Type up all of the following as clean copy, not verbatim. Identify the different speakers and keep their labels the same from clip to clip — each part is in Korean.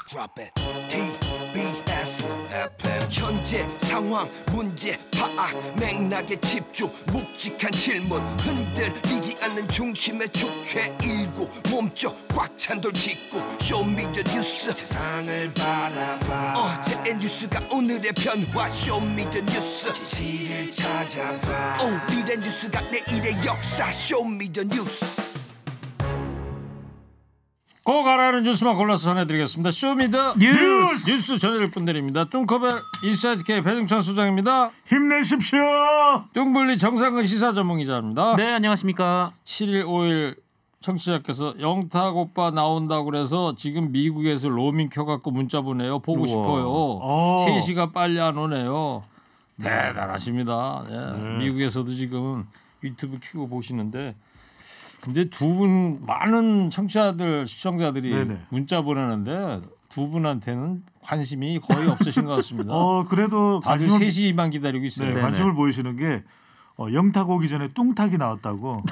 Speaker 1: Drop it. TBS FM 현재 상황 문제 파악 맥락에 집중 묵직한 질문 흔들리지 않는 중심의 축제 일구 몸쪽 꽉 찬 돌직구 쇼미더 뉴스 세상을 바라봐 어제의 뉴스가 오늘의 변화 쇼미더 뉴스 진실을 찾아봐 오늘의 뉴스가 내일의 역사 쇼미더 뉴스
Speaker 2: 꼭 알아는 뉴스만 골라서 전해드리겠습니다. 쇼미더 뉴스 전해드릴 분들입니다. 뚱커벨 인사이트K 배승찬 소장입니다.
Speaker 3: 힘내십시오.
Speaker 2: 뚱블리 정상근 시사 전문기자입니다.
Speaker 4: 네, 안녕하십니까.
Speaker 2: 7일 5일 청취자께서 영탁 오빠 나온다고 그래서 지금 미국에서 로밍 켜갖고 문자 보내요. 보고
Speaker 4: 우와.
Speaker 2: 싶어요. 3시가 빨리 안 오네요. 대단하십니다. 네. 미국에서도 지금 유튜브 켜고 보시는데 근데 두 분 많은 청취자들 시청자들이
Speaker 3: 네네.
Speaker 2: 문자 보내는데 두 분한테는 관심이 거의 없으신 것 같습니다.
Speaker 3: 그래도
Speaker 2: 다들 3시만 기다리고 있어요.
Speaker 3: 네, 관심을 보이시는 게 영탁 오기 전에 뚱탁이 나왔다고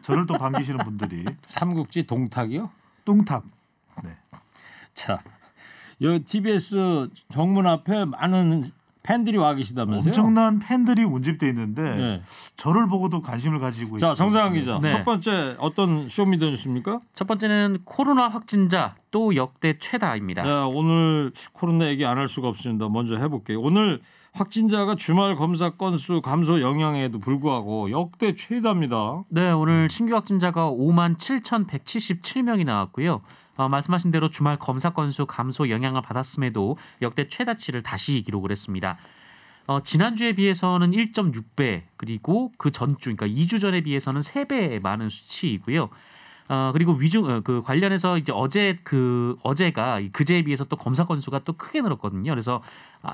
Speaker 3: 저를 또 반기시는 분들이
Speaker 2: 삼국지 동탁이요?
Speaker 3: 뚱탁. 네.
Speaker 2: 자, 여 TBS 정문 앞에 많은 팬들이 와 계시다면서요?
Speaker 3: 엄청난 팬들이 운집돼 있는데
Speaker 2: 네.
Speaker 3: 저를 보고도 관심을 가지고 있어요.
Speaker 2: 자, 정상환 기자.
Speaker 4: 네.
Speaker 2: 첫 번째 어떤 쇼미더뉴스입니까?
Speaker 4: 첫 번째는 코로나 확진자 또 역대 최다입니다.
Speaker 2: 네, 오늘 코로나 얘기 안 할 수가 없습니다. 먼저 해볼게요. 오늘 확진자가 주말 검사 건수 감소 영향에도 불구하고 역대 최다입니다.
Speaker 4: 네, 오늘 신규 확진자가 57,177명이 나왔고요. 말씀하신 대로 주말 검사 건수 감소 영향을 받았음에도 역대 최다치를 다시 기록을 했습니다. 지난주에 비해서는 1.6배 그리고 그 전주 그러니까 2주 전에 비해서는 3배 많은 수치이고요. 그리고 그 관련해서 이제 어제가 그제에 비해서 또 검사 건수가 또 크게 늘었거든요. 그래서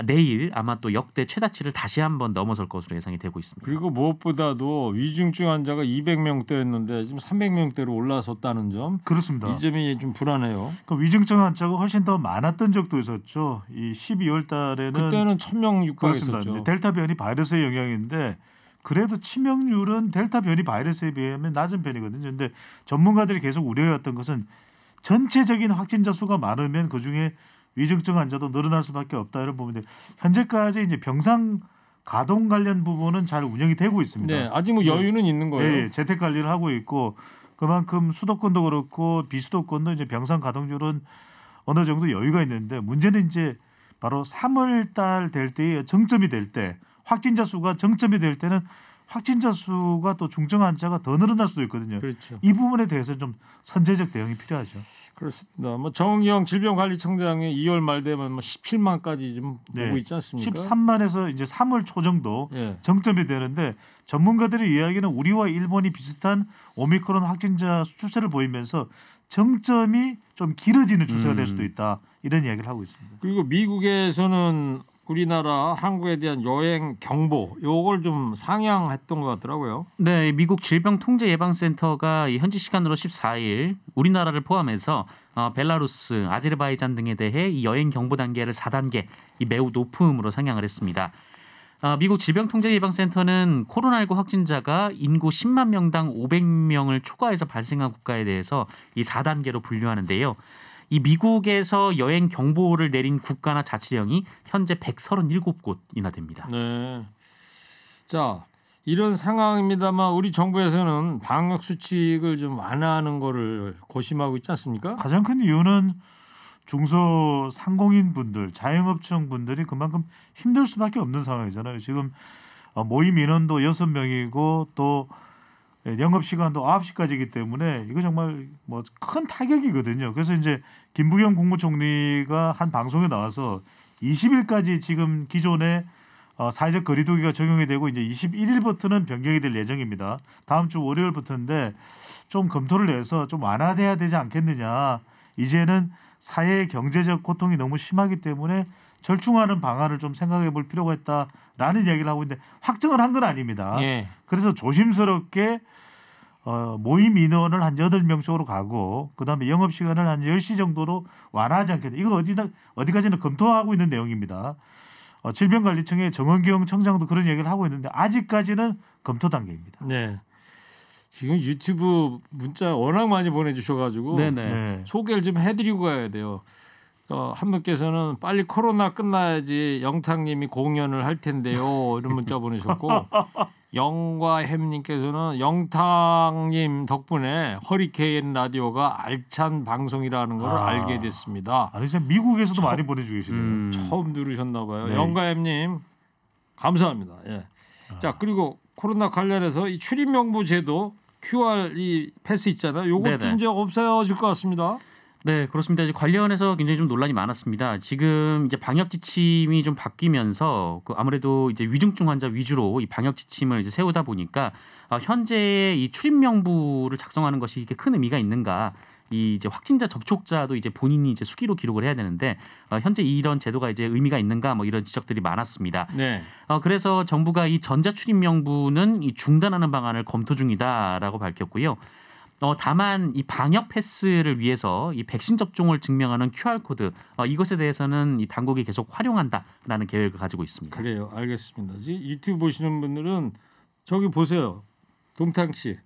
Speaker 4: 내일 아마 또 역대 최다치를 다시 한번 넘어설 것으로 예상이 되고 있습니다.
Speaker 2: 그리고 무엇보다도 위중증 환자가 200명대였는데 지금 300명대로 올라섰다는 점.
Speaker 3: 그렇습니다.
Speaker 2: 이 점이 좀 불안해요.
Speaker 3: 그 위중증 환자가 훨씬 더 많았던 적도 있었죠. 이 12월 달에는
Speaker 2: 그때는 1,000명 육박했었죠.
Speaker 3: 이제 델타 변이 바이러스의 영향인데 그래도 치명률은 델타 변이 바이러스에 비하면 낮은 편이거든요. 그런데 전문가들이 계속 우려해왔던 것은 전체적인 확진자 수가 많으면 그중에 위중증 환자도 늘어날 수밖에 없다 이런 부분인데 현재까지 이제 병상 가동 관련 부분은 잘 운영이 되고 있습니다.
Speaker 2: 네, 아직 뭐 여유는 있는 거예요.
Speaker 3: 네, 재택 관리를 하고 있고 그만큼 수도권도 그렇고 비수도권도 이제 병상 가동률은 어느 정도 여유가 있는데 문제는 이제 바로 3월 달 될 때의 정점이 될 때 확진자 수가 정점이 될 때는 확진자 수가 또 중증 환자가 더 늘어날 수도 있거든요.
Speaker 2: 그렇죠.
Speaker 3: 이 부분에 대해서 좀 선제적 대응이 필요하죠.
Speaker 2: 그렇습니다. 뭐 정의영 질병관리청장이 2월 말 되면 뭐 17만까지 좀 보고 있지 않습니까?
Speaker 3: 13만에서 이제 3월 초 정도
Speaker 2: 예.
Speaker 3: 정점이 되는데 전문가들의 이야기는 우리와 일본이 비슷한 오미크론 확진자 추세를 보이면서 정점이 좀 길어지는 추세가 될 수도 있다. 이런 이야기를 하고 있습니다.
Speaker 2: 그리고 미국에서는 우리나라 한국에 대한 여행 경보 요걸 좀 상향했던 것 같더라고요.
Speaker 4: 네, 미국 질병통제예방센터가 현지 시간으로 14일 우리나라를 포함해서 벨라루스, 아제르바이잔 등에 대해 이 여행 경보 단계를 4단계 이 매우 높음으로 상향을 했습니다. 미국 질병통제예방센터는 코로나19 확진자가 인구 10만 명당 500명을 초과해서 발생한 국가에 대해서 이 4단계로 분류하는데요. 이 미국에서 여행 경보를 내린 국가나 자치령이 현재 137곳이나 됩니다.
Speaker 2: 네. 자, 이런 상황입니다만 우리 정부에서는 방역 수칙을 좀 완화하는 거를 고심하고 있지 않습니까?
Speaker 3: 가장 큰 이유는 중소상공인 분들, 자영업청 분들이 그만큼 힘들 수밖에 없는 상황이잖아요. 지금 모임 인원도 6명이고 또 영업시간도 9시까지이기 때문에 이거 정말 뭐 큰 타격이거든요. 그래서 이제 김부겸 국무총리가 한 방송에 나와서 20일까지 지금 기존의 사회적 거리두기가 적용이 되고 이제 21일부터는 변경이 될 예정입니다. 다음 주 월요일부터인데 좀 검토를 해서 좀 완화돼야 되지 않겠느냐. 이제는 사회의 경제적 고통이 너무 심하기 때문에 절충하는 방안을 좀 생각해 볼 필요가 있다라는 이야기를 하고 있는데 확정을 한 건 아닙니다.
Speaker 2: 예.
Speaker 3: 그래서 조심스럽게 모임 인원을 한 8명 쪽으로 가고 그다음에 영업시간을 한 10시 정도로 완화하지 않겠다. 이거 어디까지는 검토하고 있는 내용입니다. 질병관리청의 정은경 청장도 그런 얘기를 하고 있는데 아직까지는 검토 단계입니다.
Speaker 2: 네. 지금 유튜브 문자 워낙 많이 보내주셔가지고
Speaker 4: 네네.
Speaker 3: 네.
Speaker 2: 소개를 좀 해드리고 가야 돼요. 한 분께서는 빨리 코로나 끝나야지 영탁님이 공연을 할 텐데요. 이런 문자 보내셨고 영과햄님께서는 영탁님 덕분에 허리케인 라디오가 알찬 방송이라는 걸 알게 됐습니다.
Speaker 3: 아니 진짜 미국에서도 많이 보내주고 계시네요.
Speaker 2: 처음 들으셨나 봐요.
Speaker 3: 네.
Speaker 2: 영과햄님 감사합니다. 예. 자 그리고 코로나 관련해서 이 출입 명부 제도 QR 이 패스 있잖아요. 요것도
Speaker 4: 네네.
Speaker 2: 이제 없어질 것 같습니다.
Speaker 4: 네, 그렇습니다. 이제 관련해서 굉장히 좀 논란이 많았습니다. 지금 이제 방역 지침이 좀 바뀌면서 아무래도 이제 위중증 환자 위주로 이 방역 지침을 이제 세우다 보니까 현재 이 출입 명부를 작성하는 것이 이게 큰 의미가 있는가? 이 이제 확진자 접촉자도 이제 본인이 이제 수기로 기록을 해야 되는데 현재 이런 제도가 이제 의미가 있는가? 뭐 이런 지적들이 많았습니다.
Speaker 2: 네.
Speaker 4: 그래서 정부가 이 전자 출입 명부는 이 중단하는 방안을 검토 중이다라고 밝혔고요. 다만 이 방역 패스를 위해서 이 백신 접종을 증명하는 QR 코드 이것에 대해서는 이 당국이 계속 활용한다라는 계획을 가지고 있습니다.
Speaker 2: 그래요. 알겠습니다. 유튜브 보시는 분들은 저기 보세요. 동탕 씨.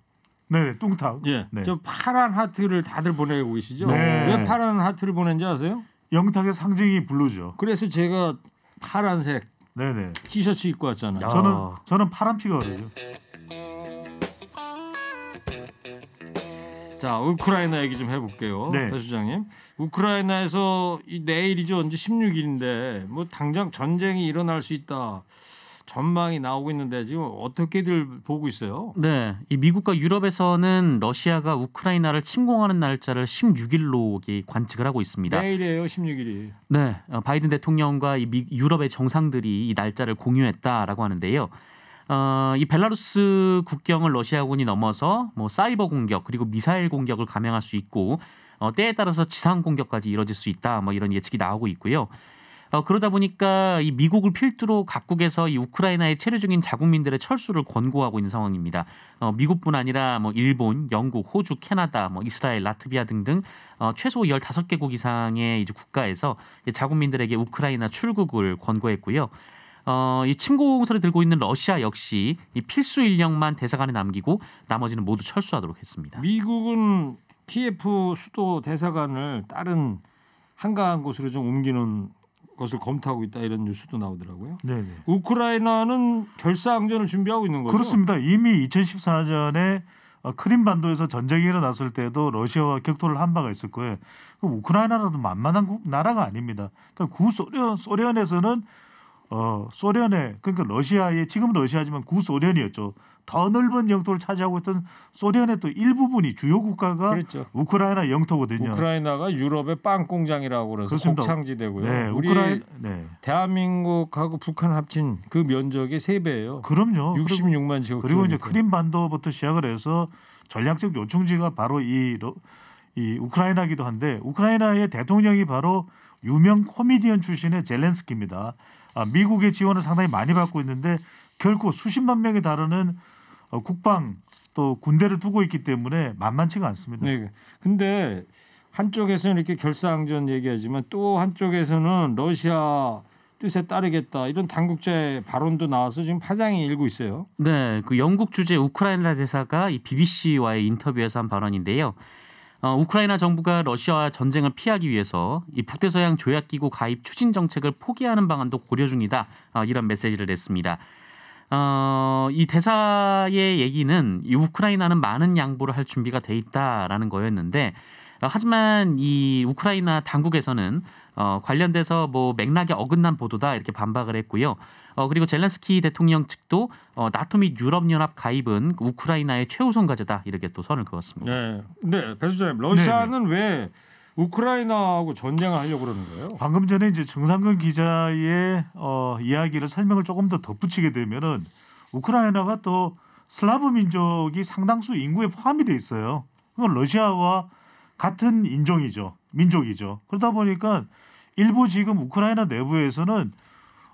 Speaker 3: 네, 뚱탕.
Speaker 2: 예.
Speaker 3: 네.
Speaker 2: 저 파란 하트를 다들 보내고 계시죠?
Speaker 3: 네.
Speaker 2: 왜 파란 하트를 보낸지 아세요?
Speaker 3: 영탁의 상징이 블루죠.
Speaker 2: 그래서 제가 파란색
Speaker 3: 네네.
Speaker 2: 티셔츠 입고 왔잖아요.
Speaker 4: 야.
Speaker 3: 저는 파란 피가 흐르죠.
Speaker 2: 자, 우크라이나 얘기 좀 해볼게요.
Speaker 3: 네.
Speaker 2: 배 수장님. 우크라이나에서 내일이죠. 이제 16일인데 뭐 당장 전쟁이 일어날 수 있다. 전망이 나오고 있는데 지금 어떻게들 보고 있어요?
Speaker 4: 네, 이 미국과 유럽에서는 러시아가 우크라이나를 침공하는 날짜를 16일로 관측을 하고 있습니다.
Speaker 2: 내일이에요. 16일이.
Speaker 4: 네, 바이든 대통령과 이 유럽의 정상들이 이 날짜를 공유했다라고 하는데요. 이 벨라루스 국경을 러시아군이 넘어서 뭐 사이버 공격 그리고 미사일 공격을 감행할 수 있고 때에 따라서 지상 공격까지 이뤄질 수 있다. 뭐 이런 예측이 나오고 있고요. 그러다 보니까 이 미국을 필두로 각국에서 이 우크라이나에 체류 중인 자국민들의 철수를 권고하고 있는 상황입니다. 미국뿐 아니라 뭐 일본, 영국, 호주, 캐나다, 뭐 이스라엘, 라트비아 등등 최소 15개국 이상의 이제 국가에서 자국민들에게 우크라이나 출국을 권고했고요. 이 침공서를 들고 있는 러시아 역시 이 필수 인력만 대사관에 남기고 나머지는 모두 철수하도록 했습니다.
Speaker 2: 미국은 키예프 수도 대사관을 다른 한가한 곳으로 좀 옮기는 것을 검토하고 있다 이런 뉴스도 나오더라고요.
Speaker 3: 네네.
Speaker 2: 우크라이나는 결사항전을 준비하고 있는 거죠?
Speaker 3: 그렇습니다. 이미 2014년에 크림 반도에서 전쟁이 일어났을 때도 러시아와 격돌을 한 바가 있을 거예요. 우크라이나라도 만만한 나라가 아닙니다. 그러니까 소련에서는 소련의 그러니까 러시아의 지금 러시아지만 구소련이었죠. 더 넓은 영토를 차지하고 있던 소련의 또 일부분이 주요 국가가
Speaker 2: 그렇죠.
Speaker 3: 우크라이나 영토거든요.
Speaker 2: 우크라이나가 유럽의 빵 공장이라고 그래서
Speaker 3: 그렇습니다.
Speaker 2: 곡창지대고요.
Speaker 3: 네,
Speaker 2: 우리
Speaker 3: 네.
Speaker 2: 대한민국하고 북한 합친 그 면적의 3배예요.
Speaker 3: 그럼요.
Speaker 2: 66만 제곱.
Speaker 3: 그리고 이제 크림 반도부터 시작을 해서 전략적 요충지가 바로 이 우크라이나기도 한데 우크라이나의 대통령이 바로 유명 코미디언 출신의 젤렌스키입니다. 미국의 지원을 상당히 많이 받고 있는데 결코 수십만 명에 달하는 국방 또 군대를 두고 있기 때문에 만만치가 않습니다.
Speaker 2: 네. 근데 한쪽에서는 이렇게 결사항전 얘기하지만 또 한쪽에서는 러시아 뜻에 따르겠다 이런 당국자의 발언도 나와서 지금 파장이 일고 있어요.
Speaker 4: 네, 그 영국 주재 우크라이나 대사가 이 BBC와의 인터뷰에서 한 발언인데요. 우크라이나 정부가 러시아와 전쟁을 피하기 위해서 이 북대서양 조약기구 가입 추진 정책을 포기하는 방안도 고려 중이다. 이런 메시지를 냈습니다. 이 대사의 얘기는 이 우크라이나는 많은 양보를 할 준비가 돼 있다라는 거였는데 하지만 이 우크라이나 당국에서는 관련돼서 뭐 맥락에 어긋난 보도다 이렇게 반박을 했고요. 그리고 젤렌스키 대통령 측도 나토 및 유럽연합 가입은 우크라이나의 최우선 과제다 이렇게 또 선을 그었습니다.
Speaker 2: 네. 근데 배 수장님, 러시아는 왜 우크라이나하고 전쟁을 하려고 그러는 거예요?
Speaker 3: 방금 전에 이제 정상근 기자의 이야기를 설명을 조금 더 덧붙이게 되면은 우크라이나가 또 슬라브 민족이 상당수 인구에 포함이 돼 있어요. 그건 러시아와 같은 민족이죠. 그러다 보니까 일부 지금 우크라이나 내부에서는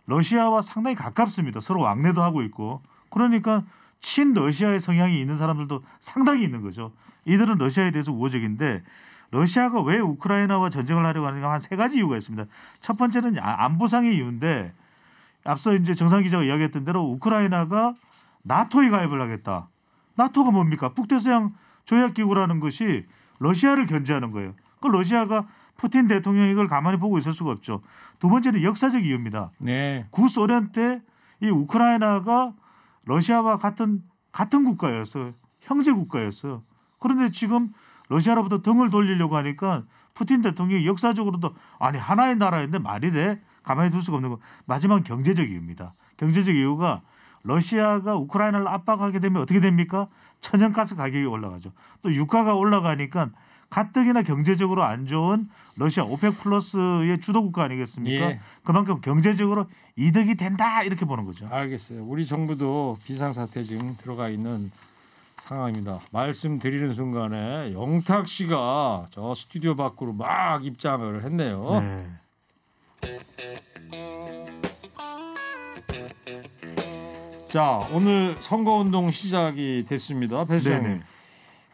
Speaker 3: 러시아와 상당히 가깝습니다. 서로 왕래도 하고 있고. 그러니까 친러시아의 성향이 있는 사람들도 상당히 있는 거죠. 이들은 러시아에 대해서 우호적인데 러시아가 왜 우크라이나와 전쟁을 하려고 하는가 한 3가지 이유가 있습니다. 첫 번째는 안보상의 이유인데 앞서 이제 정상 기자가 이야기했던 대로 우크라이나가 나토에 가입을 하겠다. 나토가 뭡니까? 북대서양 조약기구라는 것이 러시아를 견제하는 거예요. 그 러시아가 푸틴 대통령이 이걸 가만히 보고 있을 수가 없죠. 두 번째는 역사적 이유입니다.
Speaker 2: 네.
Speaker 3: 구소련 때 이 우크라이나가 러시아와 같은 국가였어요. 형제 국가였어요. 그런데 지금 러시아로부터 등을 돌리려고 하니까 푸틴 대통령이 역사적으로도 아니 하나의 나라인데 말이 돼? 가만히 둘 수가 없는 거. 마지막 경제적 이유입니다. 경제적 이유가 러시아가 우크라이나를 압박하게 되면 어떻게 됩니까? 천연가스 가격이 올라가죠. 또 유가가 올라가니까 가뜩이나 경제적으로 안 좋은 러시아 오펙 플러스의 주도 국가 아니겠습니까?
Speaker 2: 예.
Speaker 3: 그만큼 경제적으로 이득이 된다 이렇게 보는 거죠.
Speaker 2: 알겠어요. 우리 정부도 비상사태 지금 들어가 있는 상황입니다. 말씀드리는 순간에 영탁 씨가 저 스튜디오 밖으로 막 입장을 했네요.
Speaker 3: 네.
Speaker 2: 자, 오늘 선거운동 시작이 됐습니다. 배수영.
Speaker 3: 네네.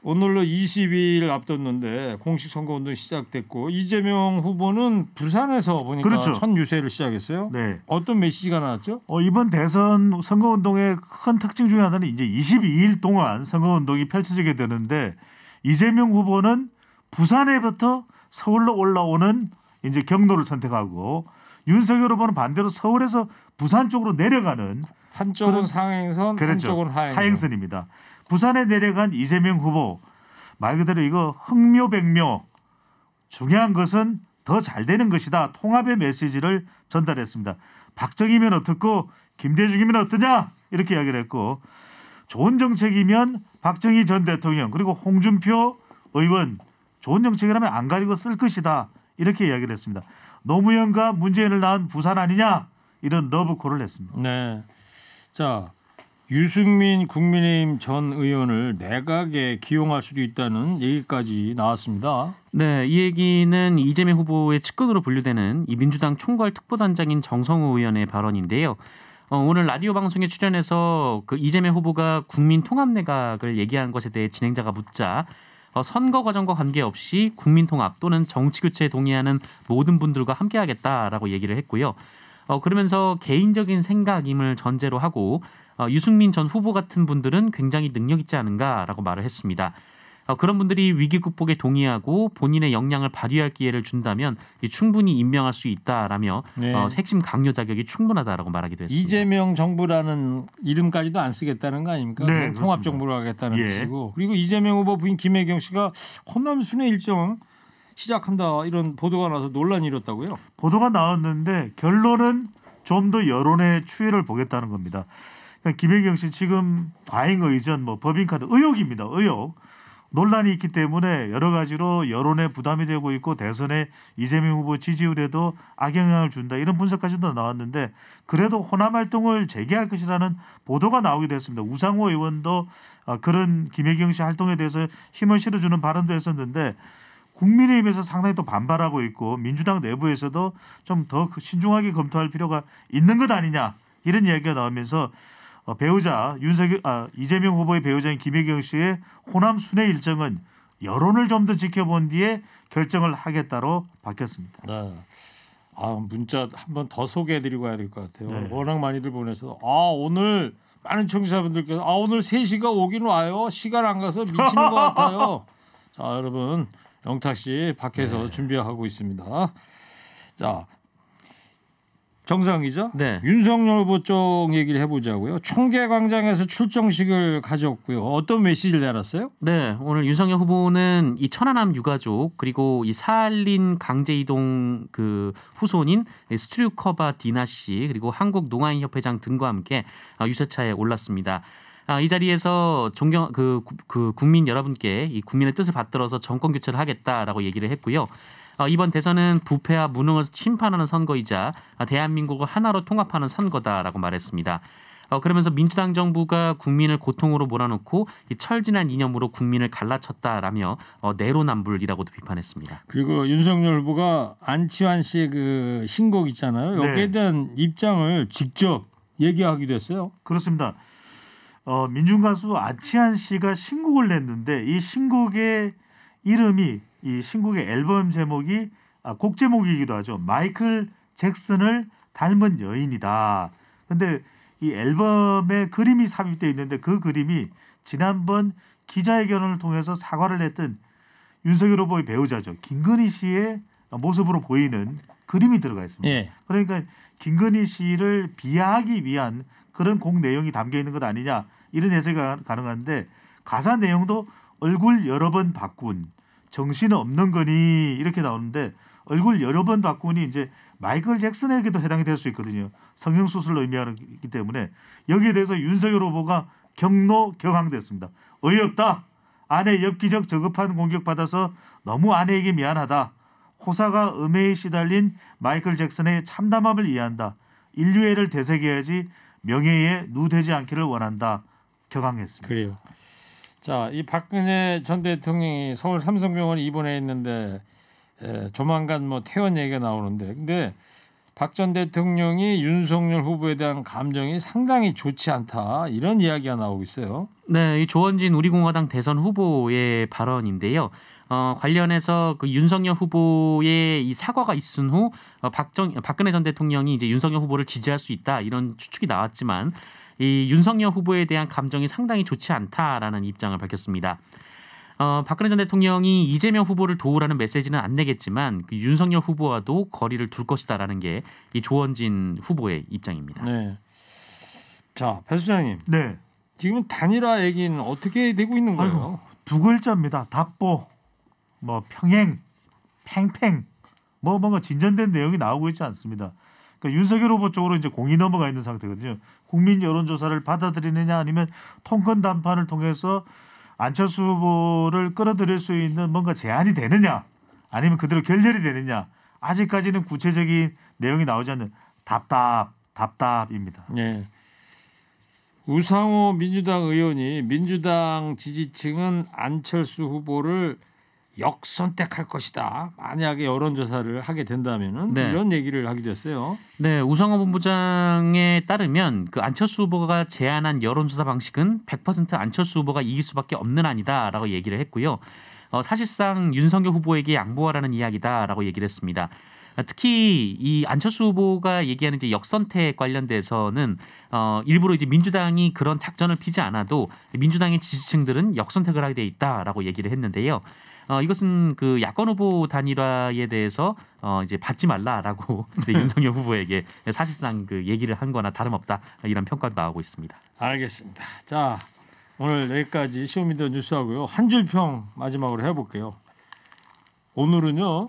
Speaker 2: 오늘로 20일 앞뒀는데 공식 선거운동 시작됐고 이재명 후보는 부산에서 보니까
Speaker 3: 그렇죠.
Speaker 2: 첫 유세를 시작했어요.
Speaker 3: 네.
Speaker 2: 어떤 메시지가 나왔죠?
Speaker 3: 이번 대선 선거운동의 큰 특징 중에 하나는 이제 22일 동안 선거운동이 펼쳐지게 되는데 이재명 후보는 부산에부터 서울로 올라오는 이제 경로를 선택하고 윤석열 후보는 반대로 서울에서 부산 쪽으로 내려가는
Speaker 2: 한쪽은 상행선,
Speaker 3: 그렇죠.
Speaker 2: 한쪽은
Speaker 3: 하행선입니다. 부산에 내려간 이재명 후보 말 그대로 이거 흥묘백묘 중요한 것은 더 잘 되는 것이다. 통합의 메시지를 전달했습니다. 박정희면 어떻고 김대중이면 어떠냐 이렇게 이야기를 했고 좋은 정책이면 박정희 전 대통령 그리고 홍준표 의원 좋은 정책이라면 안 가리고 쓸 것이다 이렇게 이야기를 했습니다. 노무현과 문재인을 낳은 부산 아니냐 이런 러브콜을 했습니다.
Speaker 2: 네. 자, 유승민 국민의힘 전 의원을 내각에 기용할 수도 있다는 얘기까지 나왔습니다.
Speaker 4: 네, 이 얘기는 이재명 후보의 측근으로 분류되는 이 민주당 총괄 특보단장인 정성호 의원의 발언인데요. 오늘 라디오 방송에 출연해서 그 이재명 후보가 국민통합내각을 얘기한 것에 대해 진행자가 묻자 선거 과정과 관계없이 국민통합 또는 정치교체에 동의하는 모든 분들과 함께하겠다라고 얘기를 했고요. 그러면서 개인적인 생각임을 전제로 하고 유승민 전 후보 같은 분들은 굉장히 능력 있지 않은가라고 말을 했습니다. 그런 분들이 위기 극복에 동의하고 본인의 역량을 발휘할 기회를 준다면 충분히 임명할 수 있다라며
Speaker 2: 네.
Speaker 4: 핵심 강요 자격이 충분하다라고 말하기도 했습니다.
Speaker 2: 이재명 정부라는 이름까지도 안 쓰겠다는 거 아닙니까?
Speaker 3: 네,
Speaker 2: 통합 정부를 하겠다는
Speaker 3: 예.
Speaker 2: 뜻이고 그리고 이재명 후보 부인 김혜경 씨가 호남 순회 일정 시작한다 이런 보도가 나서 논란이 일었다고요?
Speaker 3: 보도가 나왔는데 결론은 좀 더 여론의 추이를 보겠다는 겁니다. 그러니까 김혜경 씨 지금 과잉 의전, 법인카드 의혹입니다. 의혹. 논란이 있기 때문에 여러 가지로 여론에 부담이 되고 있고 대선에 이재명 후보 지지율에도 악영향을 준다 이런 분석까지도 나왔는데 그래도 호남 활동을 재개할 것이라는 보도가 나오기도 했습니다. 우상호 의원도 그런 김혜경 씨 활동에 대해서 힘을 실어주는 발언도 했었는데 국민의힘에서 상당히 또 반발하고 있고 민주당 내부에서도 좀 더 신중하게 검토할 필요가 있는 것 아니냐 이런 이야기가 나오면서 배우자 이재명 후보의 배우자인 김혜경 씨의 호남 순회 일정은 여론을 좀 더 지켜본 뒤에 결정을 하겠다로 바뀌었습니다.
Speaker 2: 네. 문자 한번 더 소개해드리고 가야 될 것 같아요.
Speaker 3: 네.
Speaker 2: 워낙 많이들 보내서 오늘 많은 청취자분들께서 오늘 3시가 오긴 와요. 시간 안 가서 미치는 것 같아요. 자 여러분 영탁 씨 밖에서 준비하고 있습니다. 자 정상 기자,
Speaker 4: 네.
Speaker 2: 윤석열 후보 쪽 얘기를 해보자고요. 청계광장에서 출정식을 가졌고요. 어떤 메시지를 내놨어요?
Speaker 4: 네, 오늘 윤석열 후보는 이 천안함 유가족 그리고 이 사할린 강제 이동 그 후손인 스트류커바 디나 씨 그리고 한국 농아인 협회장 등과 함께 유세차에 올랐습니다. 이 자리에서 국민 여러분께 이 국민의 뜻을 받들어서 정권 교체를 하겠다라고 얘기를 했고요. 이번 대선은 부패와 무능을 심판하는 선거이자 대한민국을 하나로 통합하는 선거다라고 말했습니다. 그러면서 민주당 정부가 국민을 고통으로 몰아넣고 이 철진한 이념으로 국민을 갈라쳤다라며 내로남불이라고도 비판했습니다.
Speaker 2: 그리고 윤석열 후보가 안치환 씨의 그 신곡 있잖아요. 여기에
Speaker 3: 네. 대한
Speaker 2: 입장을 직접 얘기하기도 했어요.
Speaker 3: 그렇습니다. 민중 가수 안치환 씨가 신곡을 냈는데 이 신곡의 이름이 이 신곡의 앨범 제목이 곡 제목이기도 하죠. 마이클 잭슨을 닮은 여인이다. 근데 이 앨범에 그림이 삽입되어 있는데 그 그림이 지난번 기자회견을 통해서 사과를 했던 윤석열 후보의 배우자죠. 김건희 씨의 모습으로 보이는 그림이 들어가 있습니다.
Speaker 2: 예.
Speaker 3: 그러니까 김건희 씨를 비하하기 위한 그런 곡 내용이 담겨 있는 것 아니냐 이런 해석이 가능한데 가사 내용도 얼굴 여러 번 바꾼 정신 없는 거니 이렇게 나오는데 얼굴 여러 번 바꾼이 이제 마이클 잭슨에게도 해당이 될 수 있거든요. 성형 수술로 의미하기 때문에 여기에 대해서 윤석열 후보가 격앙됐습니다. 어이없다. 아내 엽기적 저급한 공격받아서 너무 아내에게 미안하다. 호사가 음해에 시달린 마이클 잭슨의 참담함을 이해한다. 인류애를 되새겨야지 명예에 누되지 않기를 원한다. 격앙했습니다.
Speaker 2: 그래요. 자, 이 박근혜 전 대통령이 서울 삼성병원에 입원해 있는데 조만간 뭐 퇴원 얘기가 나오는데 근데 박 전 대통령이 윤석열 후보에 대한 감정이 상당히 좋지 않다 이런 이야기가 나오고 있어요.
Speaker 4: 네, 이 조원진 우리공화당 대선 후보의 발언인데요. 관련해서 그 윤석열 후보의 이 사과가 있은 후 박근혜 전 대통령이 이제 윤석열 후보를 지지할 수 있다 이런 추측이 나왔지만 이 윤석열 후보에 대한 감정이 상당히 좋지 않다라는 입장을 밝혔습니다. 박근혜 전 대통령이 이재명 후보를 도우라는 메시지는 안 내겠지만 그 윤석열 후보와도 거리를 둘 것이다라는 게 이 조원진 후보의 입장입니다.
Speaker 2: 네. 자, 배 수장님.
Speaker 3: 네.
Speaker 2: 지금 단일화 얘기는 어떻게 되고 있는 거예요?
Speaker 3: 아이고, 두 글자입니다. 답보, 뭐 평행, 팽팽, 뭐 뭔가 진전된 내용이 나오고 있지 않습니다. 그러니까 윤석열 후보 쪽으로 이제 공이 넘어가 있는 상태거든요. 국민 여론조사를 받아들이느냐 아니면 통건 담판을 통해서 안철수 후보를 끌어들일 수 있는 뭔가 제안이 되느냐 아니면 그대로 결렬이 되느냐 아직까지는 구체적인 내용이 나오지 않는 답답입니다.
Speaker 2: 네. 우상호 민주당 의원이 민주당 지지층은 안철수 후보를 역선택할 것이다. 만약에 여론조사를 하게 된다면은
Speaker 4: 네.
Speaker 2: 이런 얘기를 하기도 했어요.
Speaker 4: 네, 우상호 본부장에 따르면 그 안철수 후보가 제안한 여론조사 방식은 100% 안철수 후보가 이길 수밖에 없는 안이다라고 얘기를 했고요. 사실상 윤석열 후보에게 양보하라는 이야기다라고 얘기를 했습니다. 특히 이 안철수 후보가 얘기하는 이제 역선택 관련돼서는 일부러 이제 민주당이 그런 작전을 피지 않아도 민주당의 지지층들은 역선택을 하게 돼 있다라고 얘기를 했는데요. 이것은 그 야권 후보 단일화에 대해서 이제 받지 말라라고 윤석열 후보에게 사실상 그 얘기를 한 거나 다름없다 이런 평가도 나오고 있습니다.
Speaker 2: 알겠습니다. 자, 오늘 여기까지 쇼미더 뉴스하고요. 한 줄 평 마지막으로 해볼게요. 오늘은요.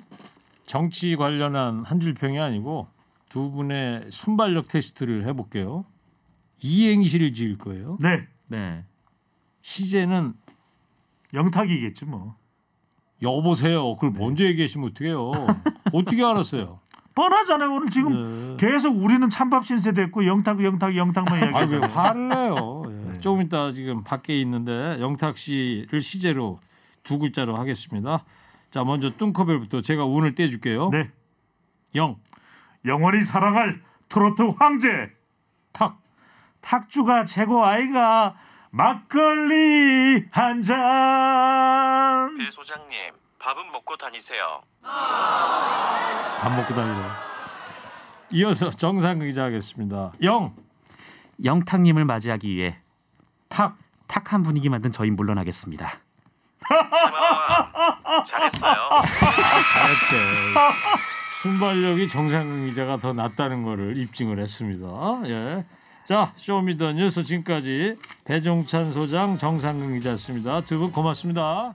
Speaker 2: 정치 관련한 한 줄 평이 아니고 두 분의 순발력 테스트를 해볼게요. 이행시를 지을 거예요.
Speaker 3: 네.
Speaker 4: 네.
Speaker 2: 시제는
Speaker 3: 영탁이겠지 뭐.
Speaker 2: 여보세요. 그걸 먼저 얘기하시면 어떡해요. 어떻게 알았어요?
Speaker 3: 뻔하잖아요. 오늘 지금 계속 우리는 찬밥 신세 됐고 영탁만 얘기하잖아요.
Speaker 2: 왜 화를 내요?
Speaker 3: 네.
Speaker 2: 조금 이따 지금 밖에 있는데 영탁 씨를 시제로 두 글자로 하겠습니다. 자, 먼저 뚱커벨부터 제가 운을 떼줄게요.
Speaker 3: 네.
Speaker 2: 영원히
Speaker 3: 사랑할 트로트 황제. 탁주가 최고 아이가 막걸리 한 잔.
Speaker 5: 배 소장님, 밥은 먹고 다니세요.
Speaker 2: 밥 먹고 다니래. 이어서 정상근 기자 하겠습니다.
Speaker 4: 영탁님을 맞이하기 위해 탁한 분위기 만든 저희 물러나겠습니다.
Speaker 5: 잘했어요.
Speaker 2: 잘했대. 순발력이 정상근 기자가 더 낫다는 거를 입증을 했습니다. 예. 자, 쇼미더뉴스 지금까지 배종찬 소장, 정상근 기자였습니다. 두 분 고맙습니다.